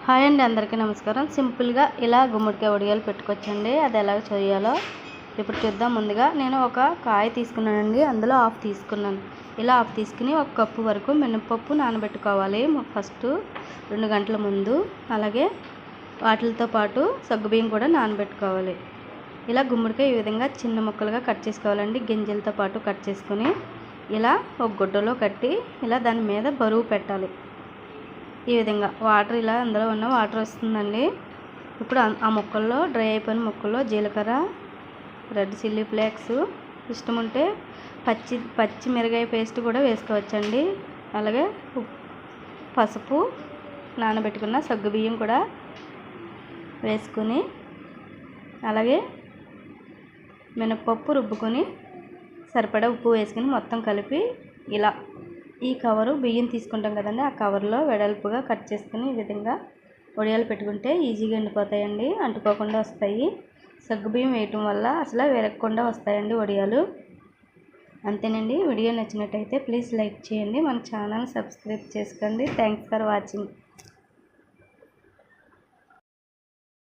Hi అండి, అందరికీ నమస్కారం. సింపుల్గా ఇలా గుమ్మడికాయ వడియాలు పెట్టుకోవచ్చండి. అది ఎలా చేయాలో ఇప్పుడు చూద్దాం. ముందుగా నేను ఒక కాయ తీసుకున్నానండి, అందులో హాఫ్ తీసుకున్నాను. ఇలా హాఫ్ తీసుకుని ఒక కప్పు వరకు మినపప్పు నానబెట్టుకోవాలి ఫస్ట్ 2 గంటల ముందు. అలాగే వాటితో పాటు సగ్గుబియ్యం కూడా నానబెట్టుకోవాలి. ఇలా గుమ్మడికాయ ఈ విధంగా చిన్న ముక్కలుగా కట్ చేసుకోవాలండి. గింజలతో పాటు కట్ చేసుకుని ఇలా ఒక గుడ్డలో కట్టి ఇలా దాని మీద బరువు పెట్టాలి. ఈ విధంగా వాటర్ ఇలా అందులో ఉన్న వాటర్ వస్తుందండి. ఇప్పుడు ఆ ముక్కల్లో డ్రై అయిపోయిన ముక్కల్లో జీలకర్ర, రెడ్ చిల్లీ ఫ్లేక్స్, ఇష్టం ఉంటే పచ్చి మిరగాయ పేస్ట్ కూడా వేసుకోవచ్చండి. అలాగే పసుపు, నానబెట్టుకున్న సగ్గుబియ్యం కూడా వేసుకుని, అలాగే మినపప్పు రుబ్బుకొని సరిపడా ఉప్పు వేసుకుని మొత్తం కలిపి ఇలా ఈ కవరు బియ్యం తీసుకుంటాం కదండి, ఆ కవర్లో వెడల్పుగా కట్ చేసుకుని ఈ విధంగా వడియాలు పెట్టుకుంటే ఈజీగా ఎండిపోతాయండి, అంటుకోకుండా వస్తాయి. సగ్గుబియ్యం వేయటం వల్ల అసలు విరగకుండా వస్తాయండి వడియాలు. అంతేనండి. వీడియో నచ్చినట్టయితే ప్లీజ్ లైక్ చేయండి, మన ఛానల్ సబ్స్క్రైబ్ చేసుకోండి. Thanks for watching.